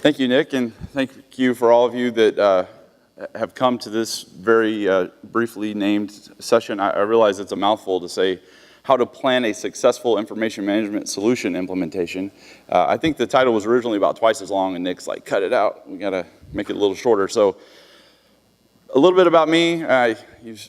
Thank you, Nick, and thank you for all of you that have come to this very briefly named session. I realize it's a mouthful to say how to plan a successful information management solution implementation. I think the title was originally about twice as long, and Nick's like, cut it out. We got to make it a little shorter. So a little bit about me. You've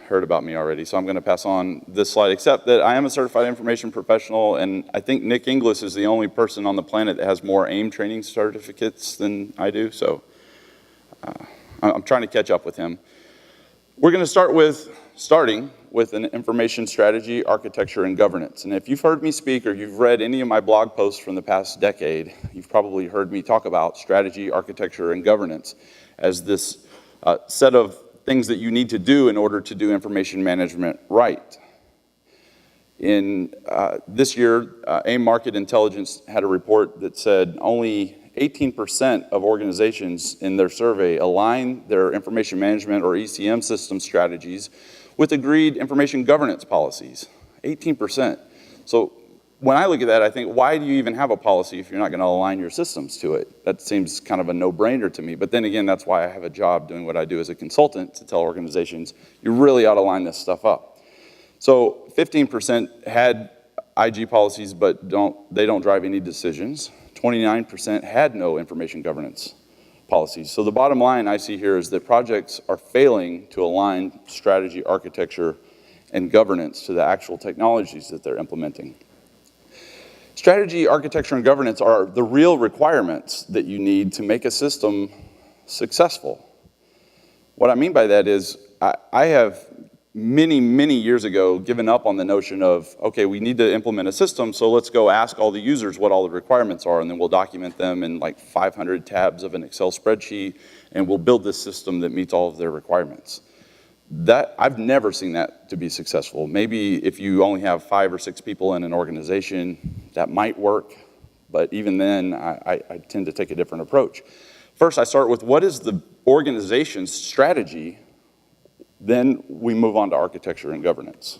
heard about me already, so I'm going to pass on this slide, except that I am a certified information professional, and I think Nick Inglis is the only person on the planet that has more AIM training certificates than I do, so I'm trying to catch up with him. We're going to starting with an information strategy, architecture, and governance. And if you've heard me speak or you've read any of my blog posts from the past decade, you've probably heard me talk about strategy, architecture, and governance as this set of things that you need to do in order to do information management right. In this year, AIM Market Intelligence had a report that said only 18% of organizations in their survey align their information management or ECM system strategies with agreed information governance policies. 18%. So when I look at that, I think, why do you even have a policy if you're not going to align your systems to it? That seems kind of a no-brainer to me. But then again, that's why I have a job doing what I do as a consultant to tell organizations, you really ought to line this stuff up. So 15% had IG policies, but they don't drive any decisions. 29% had no information governance policies. So the bottom line I see here is that projects are failing to align strategy, architecture, and governance to the actual technologies that they're implementing. Strategy, architecture, and governance are the real requirements that you need to make a system successful. What I mean by that is I have many years ago given up on the notion of, okay, we need to implement a system, so let's go ask all the users what all the requirements are, and then we'll document them in like 500 tabs of an Excel spreadsheet, and we'll build this system that meets all of their requirements. I've never seen that to be successful. Maybe if you only have 5 or 6 people in an organization, that might work, but even then, I tend to take a different approach. First, I start with what is the organization's strategy, then we move on to architecture and governance.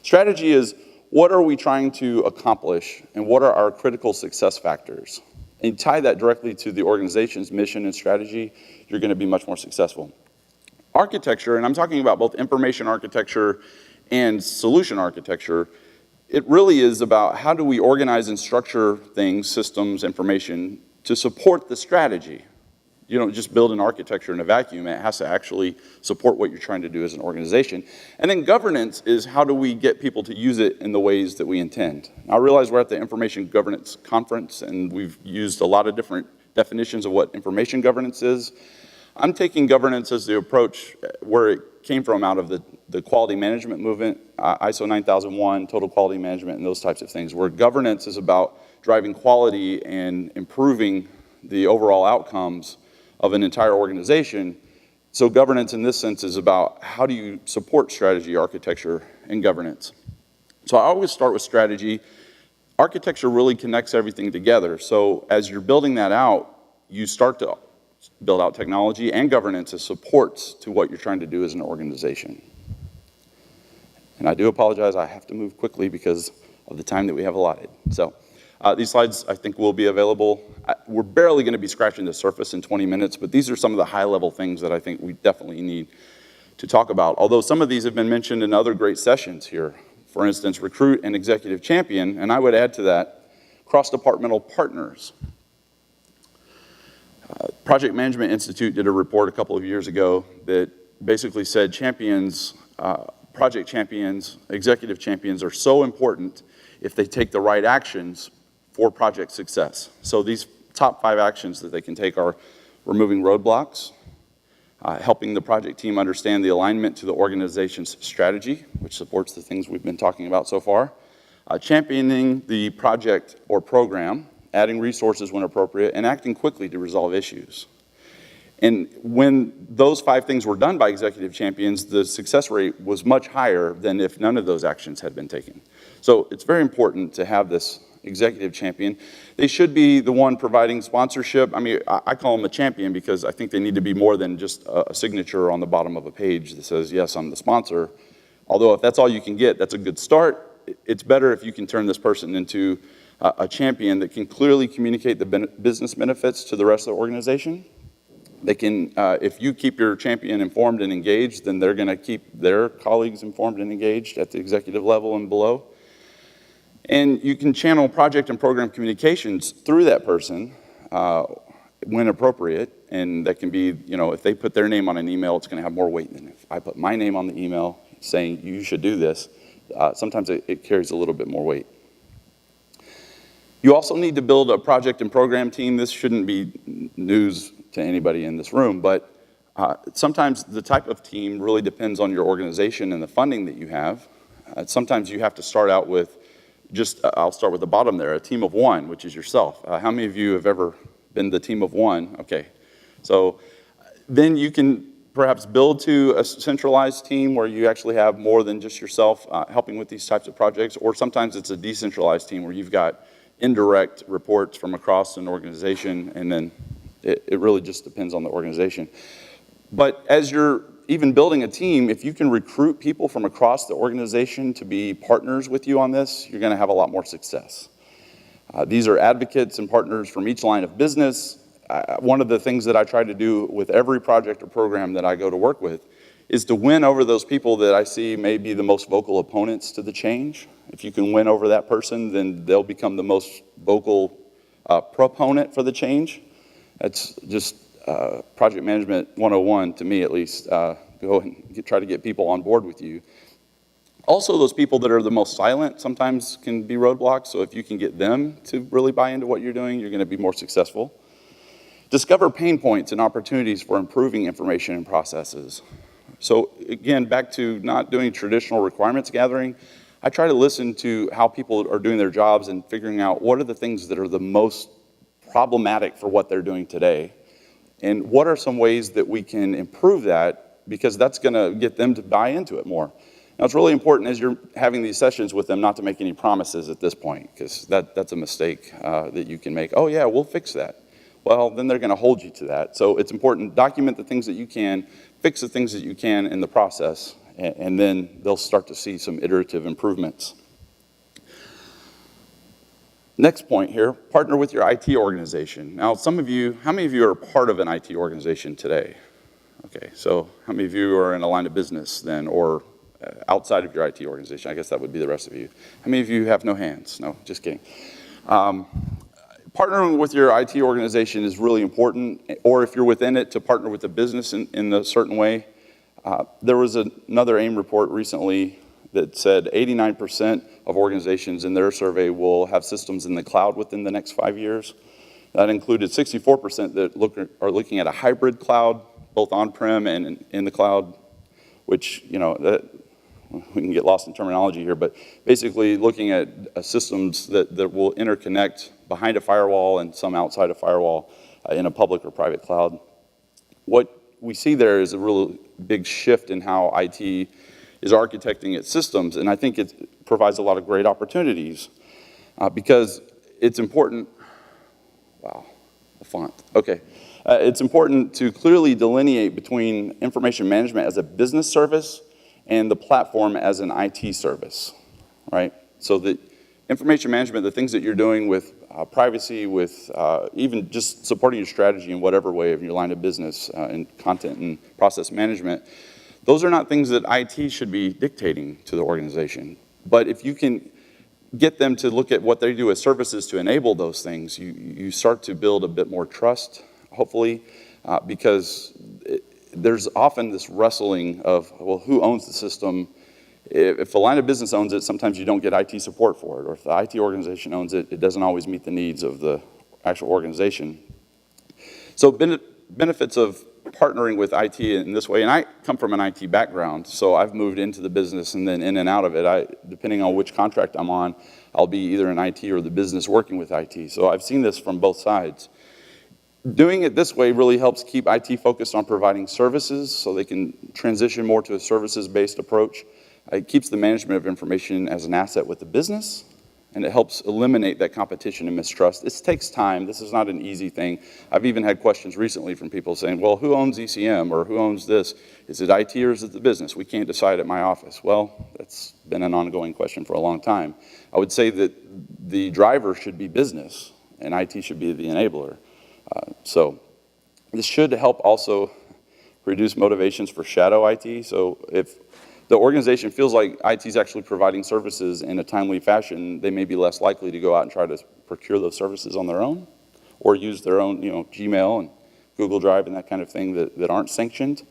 Strategy is, what are we trying to accomplish, and what are our critical success factors? And you tie that directly to the organization's mission and strategy, you're going to be much more successful. Architecture, and I'm talking about both information architecture and solution architecture, it really is about how do we organize and structure things, systems, information, to support the strategy. You don't just build an architecture in a vacuum, it has to actually support what you're trying to do as an organization. And then governance is how do we get people to use it in the ways that we intend. Now, I realize we're at the Information Governance Conference, and we've used a lot of different definitions of what information governance is. I'm taking governance as the approach where it came from out of the quality management movement, ISO 9001, total quality management, and those types of things, where governance is about driving quality and improving the overall outcomes of an entire organization. So governance in this sense is about how do you support strategy, architecture, and governance. So I always start with strategy. Architecture really connects everything together. So as you're building that out, you start to build out technology and governance as supports to what you're trying to do as an organization. And I do apologize, I have to move quickly because of the time that we have allotted. So these slides I think will be available. We're barely going to be scratching the surface in 20 minutes, but these are some of the high-level things that I think we definitely need to talk about. Although some of these have been mentioned in other great sessions here. For instance, recruit and executive champion, and I would add to that, cross-departmental partners. Project Management Institute did a report a couple of years ago that basically said champions, project champions, executive champions are so important if they take the right actions for project success. So these top 5 actions that they can take are removing roadblocks, helping the project team understand the alignment to the organization's strategy, which supports the things we've been talking about so far, championing the project or program, adding resources when appropriate, and acting quickly to resolve issues. And when those 5 things were done by executive champions, the success rate was much higher than if none of those actions had been taken. So it's very important to have this executive champion. They should be the one providing sponsorship. I mean, I call them a champion because I think they need to be more than just a signature on the bottom of a page that says, yes, I'm the sponsor. Although if that's all you can get, that's a good start. It's better if you can turn this person into a champion that can clearly communicate the business benefits to the rest of the organization. They can, if you keep your champion informed and engaged, then they're going to keep their colleagues informed and engaged at the executive level and below. And you can channel project and program communications through that person when appropriate. And that can be, you know, if they put their name on an email, it's going to have more weight than if I put my name on the email saying you should do this. Sometimes it carries a little bit more weight. You also need to build a project and program team. This shouldn't be news to anybody in this room, but sometimes the type of team really depends on your organization and the funding that you have. Sometimes you have to start out with I'll start with the bottom there, a team of one, which is yourself. How many of you have ever been the team of one? Okay, so then you can perhaps build to a centralized team where you actually have more than just yourself helping with these types of projects, or sometimes it's a decentralized team where you've got indirect reports from across an organization, and then it really just depends on the organization. But as you're even building a team, if you can recruit people from across the organization to be partners with you on this, you're going to have a lot more success. These are advocates and partners from each line of business. One of the things that I try to do with every project or program that I go to work with is to win over those people that I see may be the most vocal opponents to the change. If you can win over that person, then they'll become the most vocal proponent for the change. That's just project management 101 to me, at least. Go and try to get people on board with you. Also, those people that are the most silent sometimes can be roadblocks, so if you can get them to really buy into what you're doing, you're going to be more successful. Discover pain points and opportunities for improving information and processes. So again, back to not doing traditional requirements gathering, I try to listen to how people are doing their jobs and figuring out what are the things that are the most problematic for what they're doing today, and what are some ways that we can improve that, because that's going to get them to buy into it more. Now, it's really important as you're having these sessions with them not to make any promises at this point, because that's a mistake that you can make. Oh yeah, we'll fix that. Well, then they're going to hold you to that. So it's important, document the things that you can, fix the things that you can in the process, and then they'll start to see some iterative improvements. Next point here, partner with your IT organization. Now, how many of you are part of an IT organization today? Okay, so how many of you are in a line of business then, or outside of your IT organization? I guess that would be the rest of you. How many of you have no hands? No, just kidding. Partnering with your IT organization is really important, or if you're within it, to partner with the business in a certain way. There was another AIM report recently that said 89% of organizations in their survey will have systems in the cloud within the next 5 years. That included 64% that are looking at a hybrid cloud, both on-prem and in the cloud, which, you know, we can get lost in terminology here, but basically looking at systems that will interconnect behind a firewall and some outside a firewall in a public or private cloud. What we see there is a really big shift in how IT is architecting its systems, and I think it provides a lot of great opportunities because it's important. Wow, the font. Okay. It's important to clearly delineate between information management as a business service and the platform as an IT service, right? So that information management, the things that you're doing with privacy, with even just supporting your strategy in whatever way of your line of business and content and process management, those are not things that IT should be dictating to the organization. But if you can get them to look at what they do as services to enable those things, you start to build a bit more trust, hopefully, because there's often this wrestling of, well, who owns the system? If a line of business owns it, sometimes you don't get IT support for it, or if the IT organization owns it, it doesn't always meet the needs of the actual organization. So benefits of partnering with IT in this way, and I come from an IT background, so I've moved into the business and then in and out of it. Depending on which contract I'm on, I'll be either in IT or the business working with IT. So I've seen this from both sides. Doing it this way really helps keep IT focused on providing services so they can transition more to a services-based approach. It keeps the management of information as an asset with the business, and it helps eliminate that competition and mistrust. This takes time. This is not an easy thing. I've even had questions recently from people saying, well, who owns ECM, or who owns this? Is it IT or is it the business? We can't decide at my office. Well, that's been an ongoing question for a long time. I would say that the driver should be business, and IT should be the enabler. So this should help also reduce motivations for shadow IT. So if the organization feels like IT is actually providing services in a timely fashion, they may be less likely to go out and try to procure those services on their own, or use their own, Gmail and Google Drive and that kind of thing that aren't sanctioned.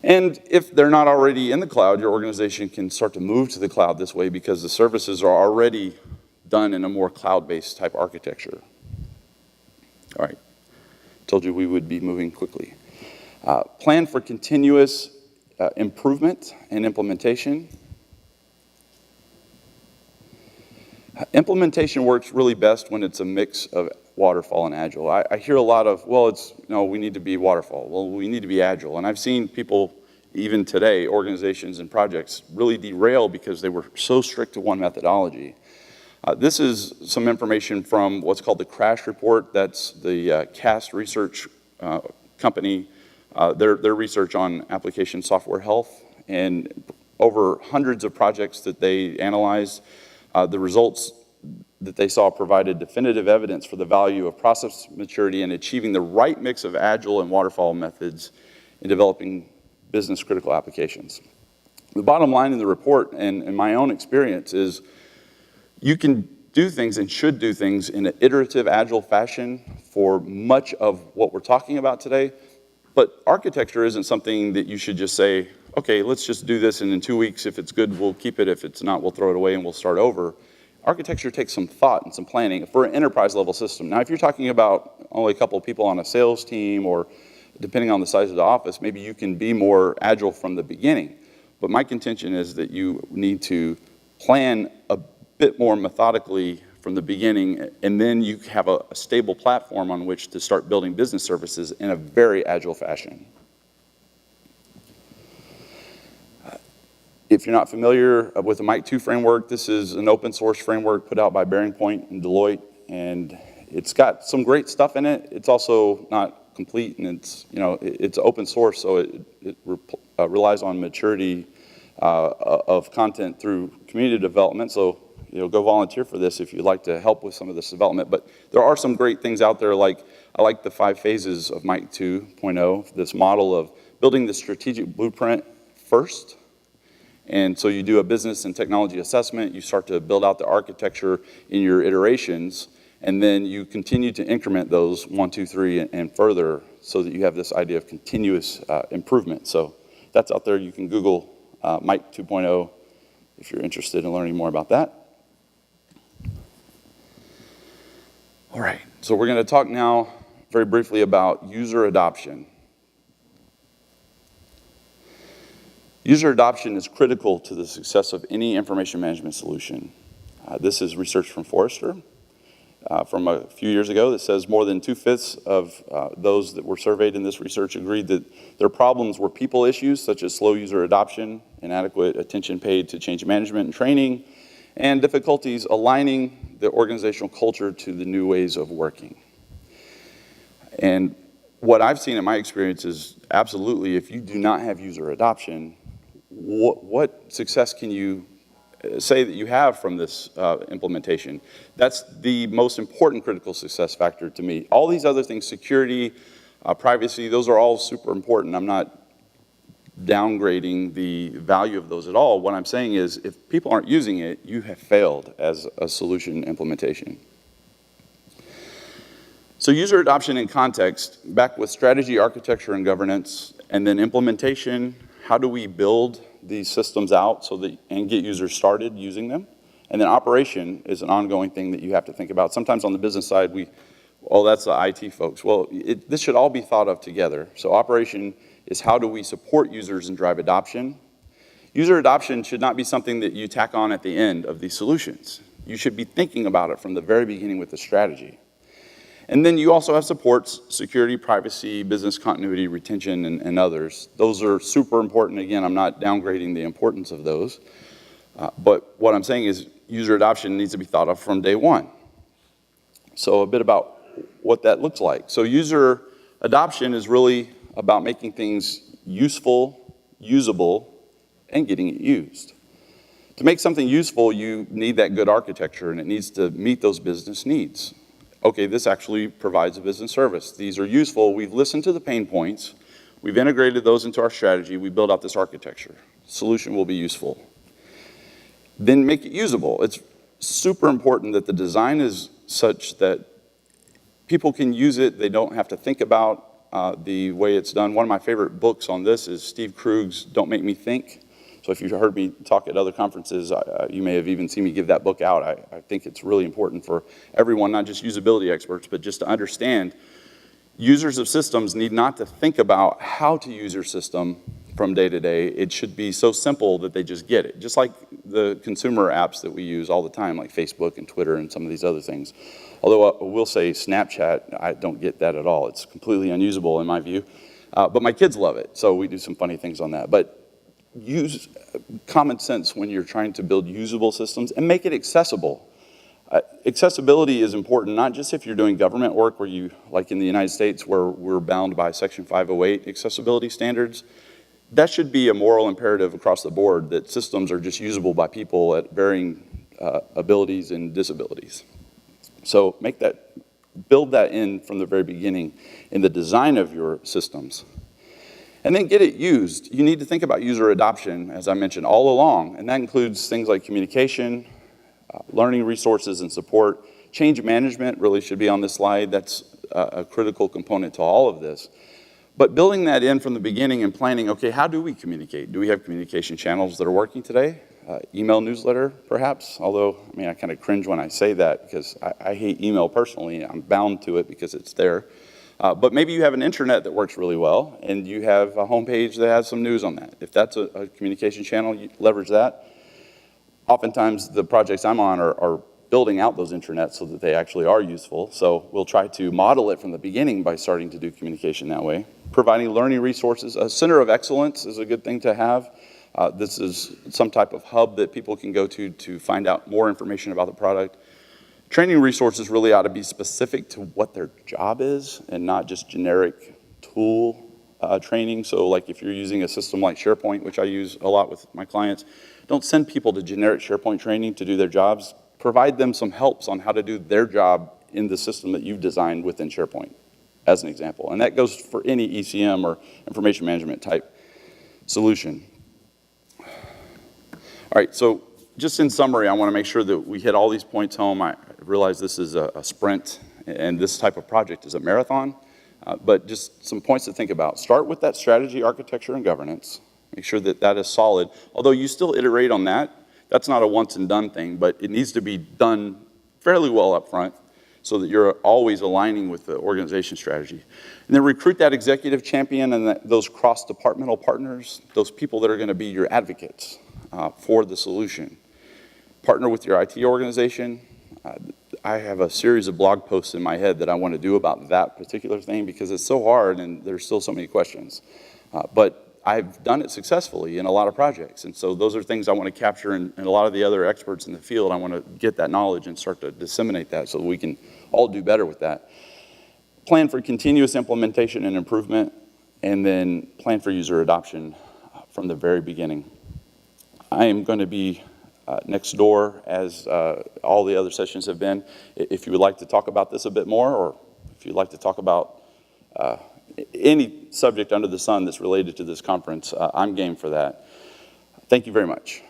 And if they're not already in the cloud, your organization can start to move to the cloud this way because the services are already done in a more cloud-based type architecture. All right, told you we would be moving quickly. Plan for continuous improvement and implementation. Implementation works really best when it's a mix of waterfall and agile. I hear a lot of, well, we need to be waterfall. Well, we need to be agile. And I've seen people, even today, organizations and projects, really derail because they were so strict to one methodology. This is some information from what's called the CRASH report. That's the CAST research company, their research on application software health, and over hundreds of projects that they analyzed. The results that they saw provided definitive evidence for the value of process maturity and achieving the right mix of agile and waterfall methods in developing business critical applications. The bottom line in the report, and in my own experience, is you can do things and should do things in an iterative, agile fashion for much of what we're talking about today. But architecture isn't something that you should just say, okay, let's just do this, and in 2 weeks, if it's good, we'll keep it. If it's not, we'll throw it away and we'll start over. Architecture takes some thought and some planning for an enterprise level system. Now, if you're talking about only a couple of people on a sales team, or depending on the size of the office, maybe you can be more agile from the beginning. But my contention is that you need to plan a bit more methodically from the beginning, and then you have a stable platform on which to start building business services in a very agile fashion. If you're not familiar with the Mike 2 framework, this is an open source framework put out by Bearing Point and Deloitte, and it's got some great stuff in it. It's also not complete, and it's open source, so it relies on maturity of content through community development. So go volunteer for this if you'd like to help with some of this development. But there are some great things out there, like I like the 5 phases of Mike 2.0, this model of building the strategic blueprint first. And so you do a business and technology assessment, you start to build out the architecture in your iterations, and then you continue to increment those 1, 2, 3, and further, so that you have this idea of continuous improvement. So that's out there. You can Google Mike 2.0 if you're interested in learning more about that. All right, so we're going to talk now very briefly about user adoption. User adoption is critical to the success of any information management solution. This is research from Forrester from a few years ago that says more than 2/5 of those that were surveyed in this research agreed that their problems were people issues such as slow user adoption, inadequate attention paid to change management and training, and difficulties aligning the organizational culture to the new ways of working. And what I've seen in my experience is absolutely, if you do not have user adoption, what success can you say that you have from this implementation? That's the most important critical success factor to me. All these other things, security, privacy, those are all super important. I'm not downgrading the value of those at all. What I'm saying is, if people aren't using it, you have failed as a solution implementation. So user adoption in context, back with strategy, architecture, and governance, and then implementation. How do we build these systems out and get users started using them? And then operation is an ongoing thing that you have to think about. Sometimes on the business side, that's the IT folks. Well, this should all be thought of together. So operation is how do we support users and drive adoption? User adoption should not be something that you tack on at the end of these solutions. You should be thinking about it from the very beginning with the strategy. And then you also have supports, security, privacy, business continuity, retention, and others. Those are super important. Again, I'm not downgrading the importance of those. But what I'm saying is user adoption needs to be thought of from day one. So a bit about what that looks like. So user adoption is really about making things useful, usable, and getting it used. To make something useful, you need that good architecture, and it needs to meet those business needs. Okay, this actually provides a business service. These are useful. We've listened to the pain points. We've integrated those into our strategy. We build out this architecture. Solution will be useful. Then make it usable. It's super important that the design is such that people can use it. They don't have to think about the way it's done. One of my favorite books on this is Steve Krug's Don't Make Me Think. So if you've heard me talk at other conferences, you may have even seen me give that book out. I think it's really important for everyone, not just usability experts, but just to understand users of systems need not to think about how to use your system from day to day. It should be so simple that they just get it. Just like the consumer apps that we use all the time, like Facebook and Twitter and some of these other things. Although I will say Snapchat, I don't get that at all. It's completely unusable in my view. But my kids love it, so we do some funny things on that. But use common sense when you're trying to build usable systems and make it accessible. Accessibility is important, not just if you're doing government work where you, like in the United States, where we're bound by Section 508 accessibility standards. That should be a moral imperative across the board that systems are just usable by people at varying abilities and disabilities. So build that in from the very beginning in the design of your systems. And then get it used. You need to think about user adoption, as I mentioned, all along, and that includes things like communication, learning resources and support. Change management really should be on this slide. That's a critical component to all of this. But building that in from the beginning and planning, okay, how do we communicate? Do we have communication channels that are working today? Email, newsletter, perhaps? Although, I mean, I kind of cringe when I say that because I hate email personally. I'm bound to it because it's there. But maybe you have an intranet that works really well, and you have a homepage that has some news on that. If that's a communication channel, you leverage that. Oftentimes, the projects I'm on are building out those intranets so that they actually are useful. So we'll try to model it from the beginning by starting to do communication that way. Providing learning resources. A center of excellence is a good thing to have. This is some type of hub that people can go to find out more information about the product. Training resources really ought to be specific to what their job is and not just generic tool training. So like if you're using a system like SharePoint, which I use a lot with my clients, don't send people to generic SharePoint training to do their jobs. Provide them some helps on how to do their job in the system that you've designed within SharePoint, as an example. And that goes for any ECM or information management type solution. All right, so just in summary, I want to make sure that we hit all these points home. I realize this is a sprint, and this type of project is a marathon, but just some points to think about. Start with that strategy, architecture, and governance. Make sure that that is solid. Although you still iterate on that, that's not a once and done thing, but it needs to be done fairly well up front so that you're always aligning with the organization strategy. And then recruit that executive champion and those cross-departmental partners, those people that are going to be your advocates for the solution. Partner with your IT organization. I have a series of blog posts in my head that I want to do about that particular thing because it's so hard and there's still so many questions. But I've done it successfully in a lot of projects. And so those are things I want to capture and a lot of the other experts in the field. I want to get that knowledge and start to disseminate that so that we can all do better with that. Plan for continuous implementation and improvement, and then plan for user adoption from the very beginning. I am going to be next door as all the other sessions have been. If you would like to talk about this a bit more, or if you'd like to talk about any subject under the sun that's related to this conference, I'm game for that. Thank you very much.